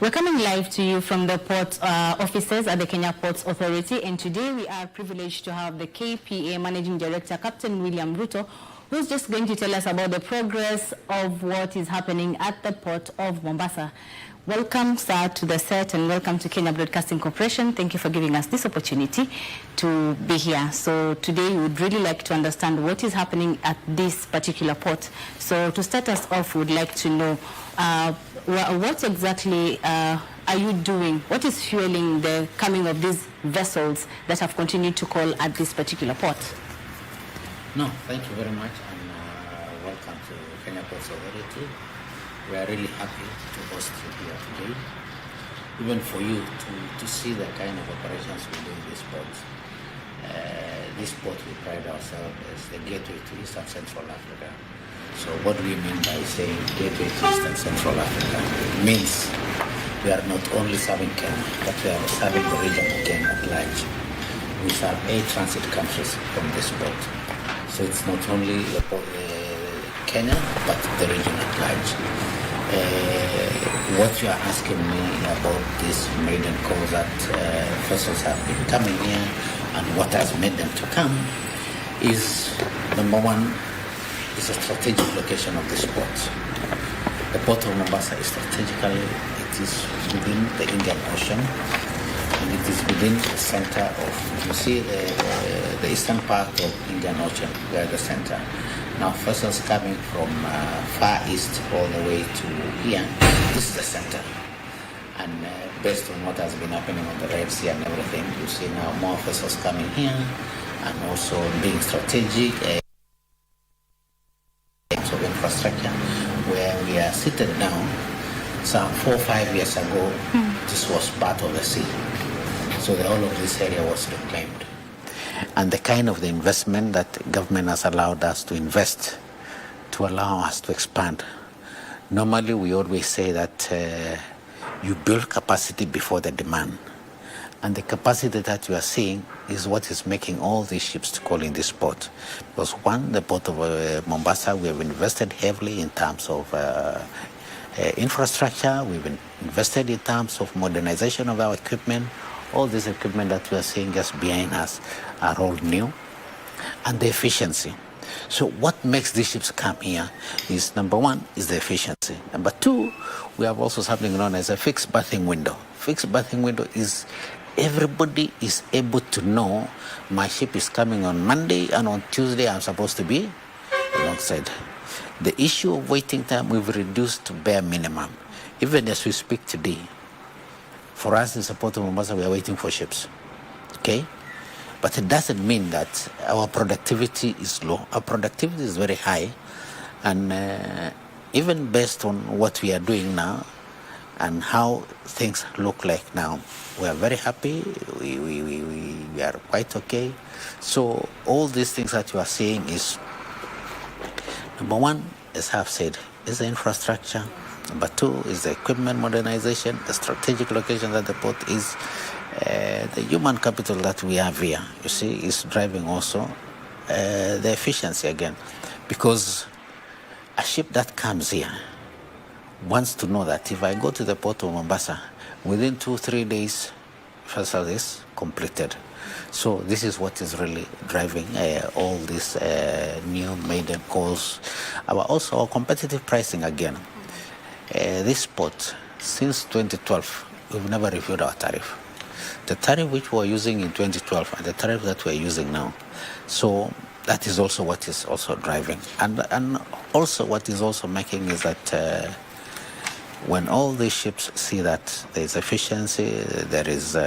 We're coming live to you from the port offices at the Kenya Ports Authority, and today we are privileged to have the KPA Managing Director, Captain William Ruto, who's just going to tell us about the progress of what is happening at the port of Mombasa. Welcome, sir, to the set, and welcome to Kenya Broadcasting Corporation. Thank you for giving us this opportunity to be here. So today we would really like to understand what is happening at this particular port. So to start us off, we would like to know what exactly are you doing? What is fueling the coming of these vessels that have continued to call at this particular port? No, thank you very much, and welcome to Kenya Ports Authority. We are really happy to host you here today, even for you to see the kind of operations we do in this port. This port, we pride ourselves as the gateway to East and Central Africa. So what do we mean by saying gateway to East and Central Africa? It means we are not only serving Kenya, but we are serving the region again at large. We serve 8 transit countries from this port. So it's not only the port, Kenya, but the region at large. What you are asking me about this maiden call that vessels have been coming here and what has made them to come is, number one, is a strategic location of this port. The port of Mombasa is strategically, it is within the Indian Ocean, and it is within the center of, you see the eastern part of Indian Ocean, we are the center. Now vessels coming from far east all the way to here, this is the center. And based on what has been happening on the Red Sea and everything, you see now more vessels coming here, and also being strategic of infrastructure, where we are seated now. Some 4 or 5 years ago, this was part of the sea. So the whole of this area was reclaimed. And the kind of the investment that government has allowed us to invest to allow us to expand. Normally, we always say that you build capacity before the demand. And the capacity that you are seeing is what is making all these ships to call in this port. Because one, the port of Mombasa, we have invested heavily in terms of infrastructure. We've invested in terms of modernization of our equipment. All this equipment that we are seeing just behind us are all new, and the efficiency. So what makes these ships come here is, number one, is the efficiency. Number two, we have also something known as a fixed berthing window. Fixed berthing window is everybody is able to know my ship is coming on Monday, and on Tuesday I'm supposed to be alongside. The issue of waiting time we've reduced to bare minimum. Even as we speak today, for us in support of Mombasa, we are waiting for ships, okay? But it doesn't mean that our productivity is low. Our productivity is very high, and even based on what we are doing now and how things look like now, we are very happy. We are quite okay. So all these things that you are seeing is, number one, as I've said, is the infrastructure. Number two is the equipment modernization, the strategic location that the port is, the human capital that we have here, you see, is driving also the efficiency again. Because a ship that comes here wants to know that if I go to the port of Mombasa, within 2-3 days, vessel is completed. So this is what is really driving all these new maiden calls. Also our competitive pricing again. This port, since 2012, we've never reviewed our tariff. The tariff which we were using in 2012 and the tariff that we're using now. So that is also what is also driving. And also what is also making is that when all these ships see that there is efficiency, there is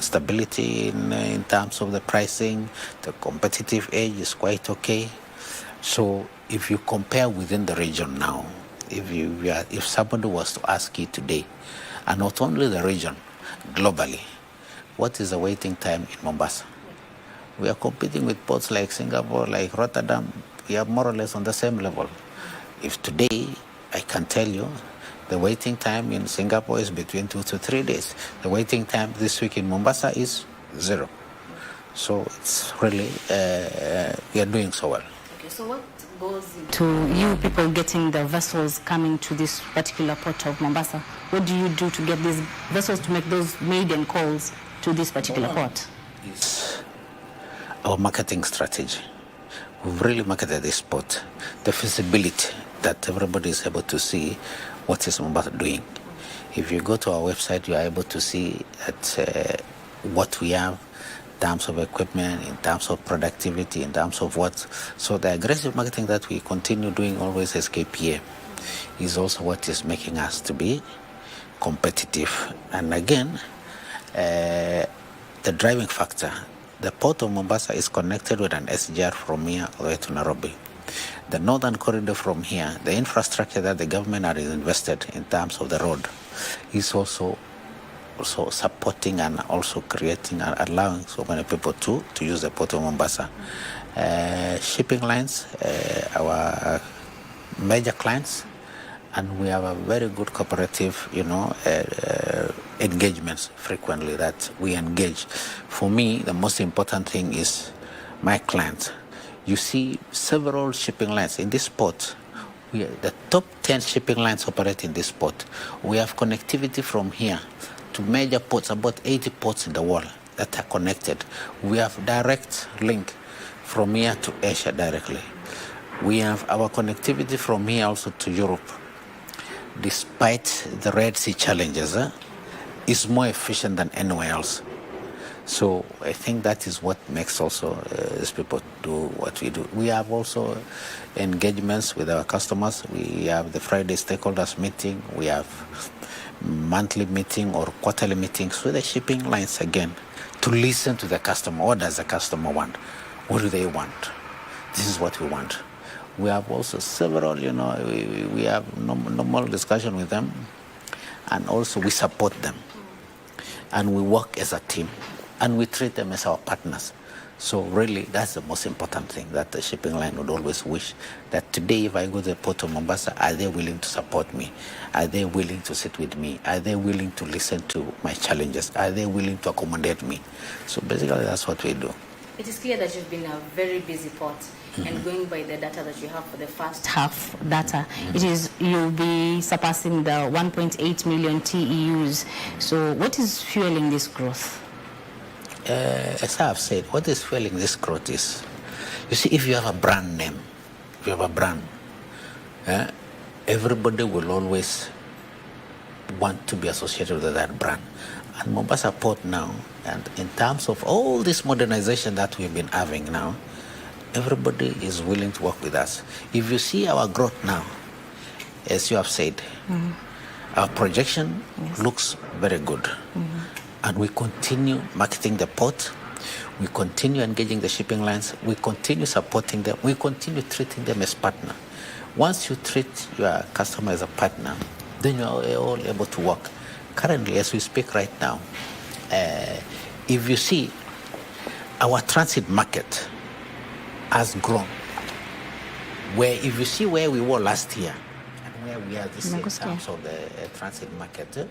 stability in terms of the pricing, the competitive edge is quite okay. So if you compare within the region now, if somebody was to ask you today, and not only the region, globally, what is the waiting time in Mombasa? We are competing with ports like Singapore, like Rotterdam. We are more or less on the same level. If today, I can tell you, the waiting time in Singapore is between 2 to 3 days. The waiting time this week in Mombasa is 0. So it's really, we are doing so well. Okay, so what goes into you people getting the vessels coming to this particular port of Mombasa? what do you do to get these vessels to make those maiden calls to this particular port? It's our marketing strategy. We've really marketed this port. The feasibility that everybody is able to see what is Mombasa doing. If you go to our website, you are able to see that what we have in terms of equipment, in terms of productivity, in terms of what. So the aggressive marketing that we continue doing always as KPA is also what is making us to be competitive. And again, the driving factor. The port of Mombasa is connected with an SGR from here all the way to Nairobi. The northern corridor from here, the infrastructure that the government has invested in terms of the road is also supporting and also creating and allowing so many people to use the port of Mombasa. Shipping lines, our major clients, and we have a very good cooperative, engagements frequently that we engage. For me, the most important thing is my clients. You see several shipping lines in this port. The top 10 shipping lines operate in this port. We have connectivity from here to major ports, about 80 ports in the world that are connected. We have direct link from here to Asia directly. We have our connectivity from here also to Europe. Despite the Red Sea challenges, is more efficient than anywhere else. So I think that is what makes also these people do what we do. We have also engagements with our customers. We have the Friday stakeholders meeting. We have monthly meeting or quarterly meetings with the shipping lines again to listen to the customer. What does the customer want? What do they want? This is what we want. We have also several, we have normal discussion with them, and also we support them. And we work as a team, and we treat them as our partners. So really, that's the most important thing that the shipping line would always wish, that today if I go to the port of Mombasa, are they willing to support me? Are they willing to sit with me? Are they willing to listen to my challenges? Are they willing to accommodate me? So basically, that's what we do. It is clear that you've been a very busy port, and going by the data that you have for the first half data, it is you'll be surpassing the 1.8 million TEUs. So what is fueling this growth? As I have said, what is fueling this growth is, you see, if you have a brand name, if you have a brand, everybody will always want to be associated with that brand. And Mombasa Port now, and in terms of all this modernization that we've been having now, everybody is willing to work with us. If you see our growth now, as you have said, our projection looks very good. And we continue marketing the port, we continue engaging the shipping lines, we continue supporting them, we continue treating them as partner. Once you treat your customer as a partner, then you are all able to work. Currently, as we speak right now, if you see, our transit market has grown. Where if you see where we were last year and where we are this year in terms of the transit market,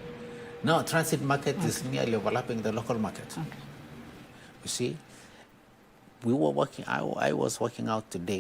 now transit market is nearly overlapping the local market. Okay. You see, we were working. I was working out today